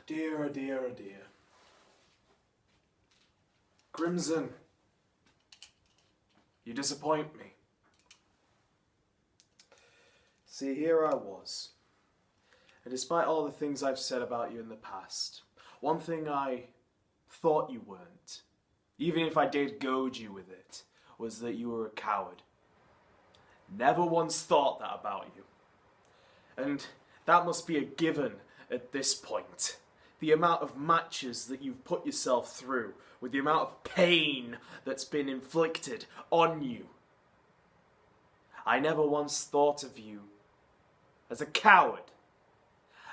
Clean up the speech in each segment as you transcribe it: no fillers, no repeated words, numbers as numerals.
Dear, oh dear, oh dear. Crimson, you disappoint me. See, here I was. And despite all the things I've said about you in the past, one thing I thought you weren't, even if I did goad you with it, was that you were a coward. Never once thought that about you. And that must be a given at this point. The amount of matches that you've put yourself through, with the amount of pain that's been inflicted on you. I never once thought of you as a coward,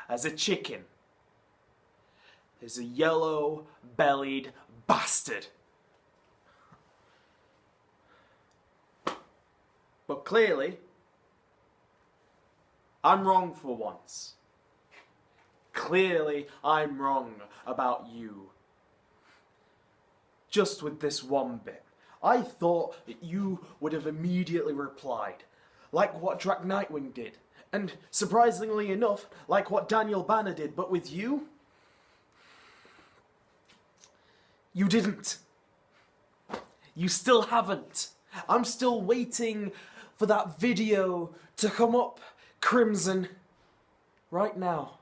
as a chicken, as a yellow-bellied bastard. But clearly, I'm wrong for once. Clearly, I'm wrong about you. Just with this one bit. I thought that you would have immediately replied, like what Drac Nightwing did. And surprisingly enough, like what Daniel Banner did, but with you, you didn't. You still haven't. I'm still waiting for that video to come up, Crimson, right now.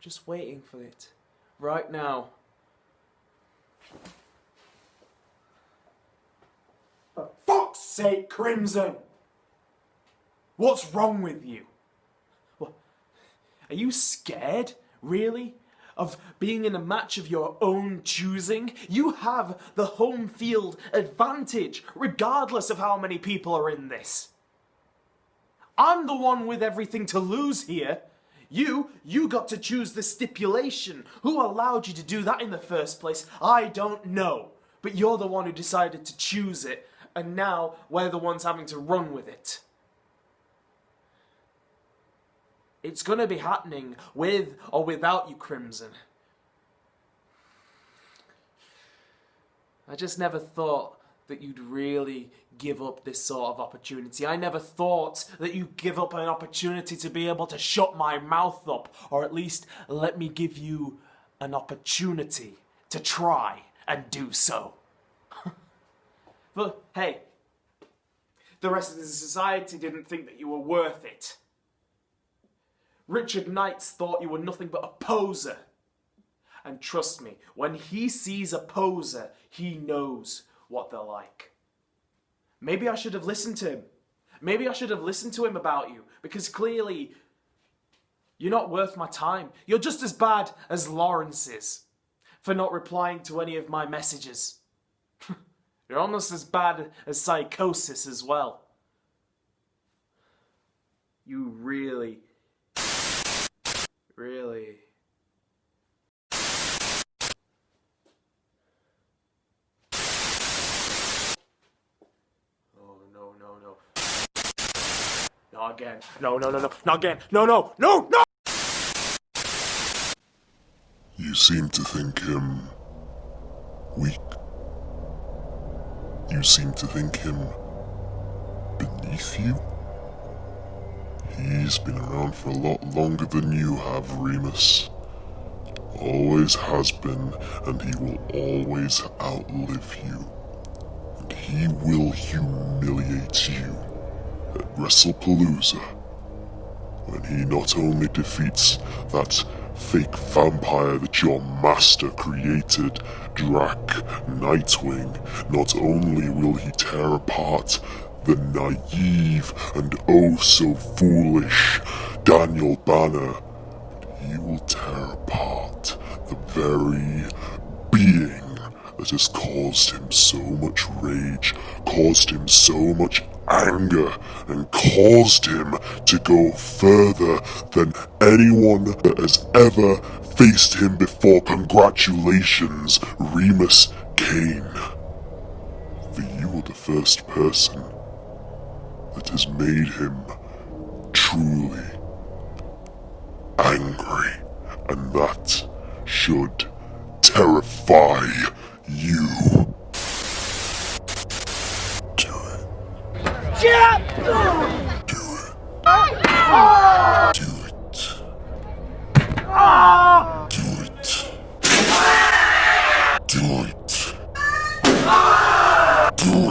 Just waiting for it, right now. For fuck's sake, Crimson! What's wrong with you? What? Are you scared, really, of being in a match of your own choosing? You have the home field advantage, regardless of how many people are in this. I'm the one with everything to lose here. You got to choose the stipulation. Who allowed you to do that in the first place? I don't know. But you're the one who decided to choose it, and now we're the ones having to run with it. It's gonna be happening with or without you, Crimson. I just never thought that you'd really give up this sort of opportunity. I never thought that you'd give up an opportunity to be able to shut my mouth up, or at least let me give you an opportunity to try and do so. But hey, the rest of the society didn't think that you were worth it. Richard Knights thought you were nothing but a poser. And trust me, when he sees a poser, he knows what they're like. Maybe I should have listened to him. Maybe I should have listened to him about you, because clearly you're not worth my time. You're just as bad as Lawrence is for not replying to any of my messages. You're almost as bad as Psychosis as well. You really... Oh, no. Not again. No. Not again. No. You seem to think him weak. You seem to think him beneath you. He's been around for a lot longer than you have, Remus. Always has been, and he will always outlive you. And he will humiliate you at WrestlePalooza, when he not only defeats that fake vampire that your master created, Drac Nightwing, not only will he tear apart the naive and oh so foolish Daniel Banner, he will tear apart the very being that has caused him so much rage, caused him so much anger, and caused him to go further than anyone that has ever faced him before. Congratulations, Remus Caine. For you are the first person that has made him truly angry, and that should terrify you. Do it. Shut up! Do it. Do it.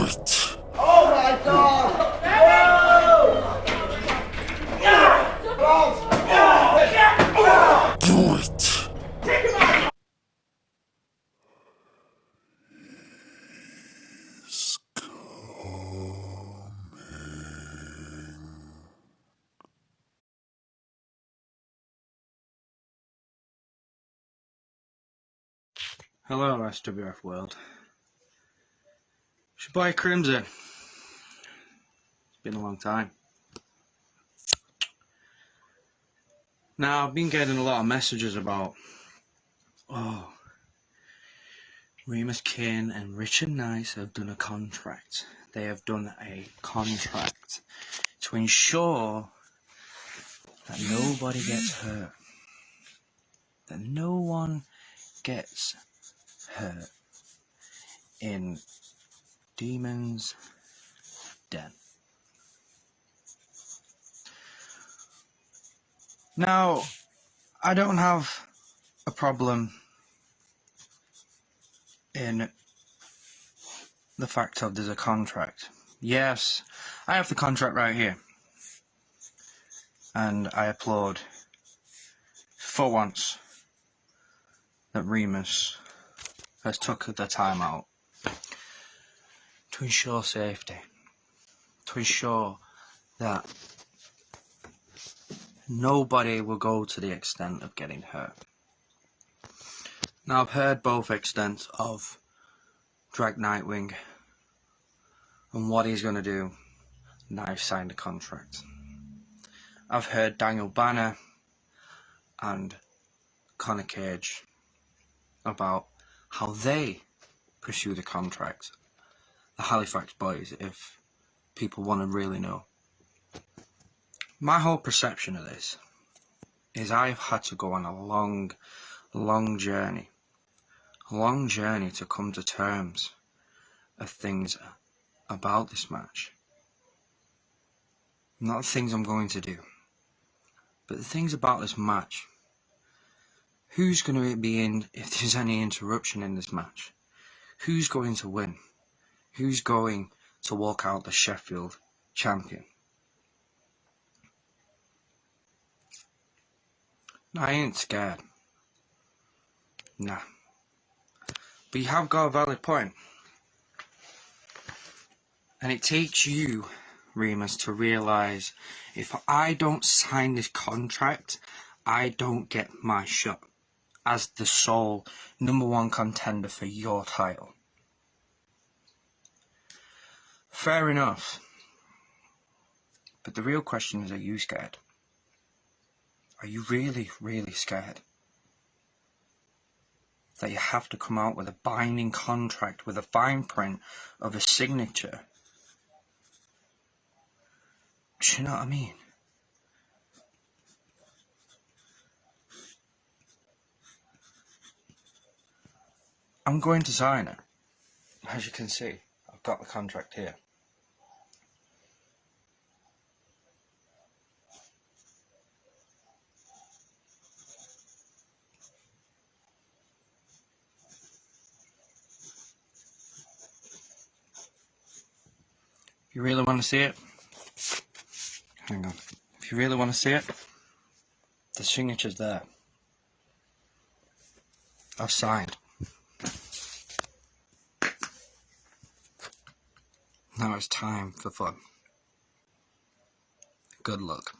it! Oh my God! Do it! He's coming. Hello, SWF world. It's your boy Crimson. It's been a long time. Now, I've been getting a lot of messages about, Remus Caine and Richard Nice have done a contract. They have done a contract to ensure that nobody gets hurt. That no one gets hurt in Demon's Den. Now, I don't have a problem in the fact of there's a contract. Yes, I have the contract right here. And I applaud for once that Remus has took the time out to ensure safety, to ensure that nobody will go to the extent of getting hurt. Now, I've heard both extents of Drag Nightwing and what he's going to do now he's signed a contract. I've heard Daniel Banner and Connor Cage about how they pursue the contract. The Halifax boys, if people want to really know. My whole perception of this is I've had to go on a long journey. A long journey to come to terms of things about this match. Not the things I'm going to do, but the things about this match. Who's going to be in if there's any interruption in this match? Who's going to win? Who's going to walk out the Sheffield champion? I ain't scared. Nah. But you have got a valid point. And it takes you, Remus, to realise if I don't sign this contract, I don't get my shot as the sole #1 contender for your title. Fair enough. But the real question is, are you scared? Are you really, really scared? That you have to come out with a binding contract with a fine print of a signature. Do you know what I mean? I'm going to sign it. As you can see, I've got the contract here. If you really want to see it, hang on. If you really want to see it, the signature's there. I've signed. Now it's time for fun. Good luck.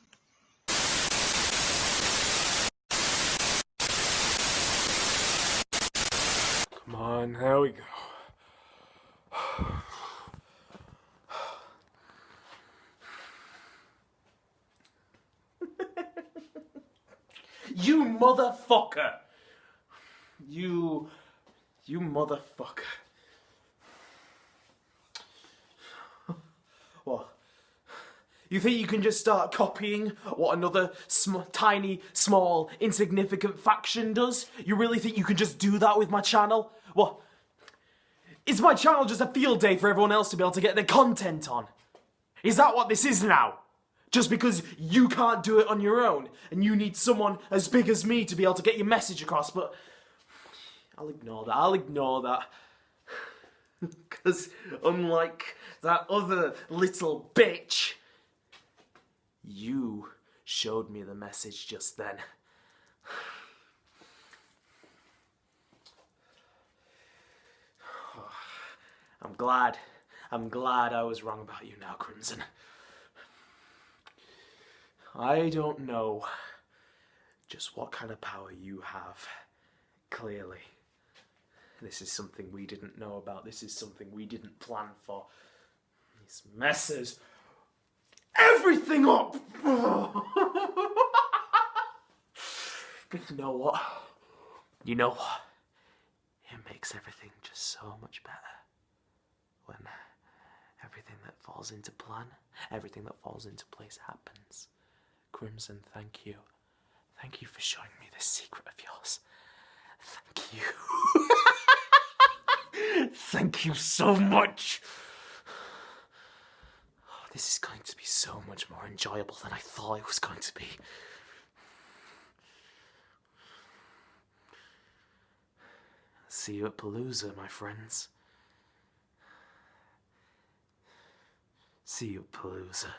Come on, here we go. You motherfucker! You motherfucker. What? You think you can just start copying what another tiny, small, insignificant faction does? You really think you can just do that with my channel? What? Is my channel just a field day for everyone else to be able to get their content on? Is that what this is now? Just because you can't do it on your own and you need someone as big as me to be able to get your message across, but I'll ignore that. Because unlike that other little bitch. You showed me the message just then. I'm glad I was wrong about you now, Crimson. I don't know just what kind of power you have, clearly. This is something we didn't know about. This is something we didn't plan for. This messes everything up! But you know what? You know what? It makes everything just so much better. When everything that falls into plan, everything that falls into place happens. Crimson, thank you. Thank you for showing me this secret of yours. Thank you. Thank you so much. Oh, this is going to be so much more enjoyable than I thought it was going to be. See you at Palooza, my friends. See you at Palooza.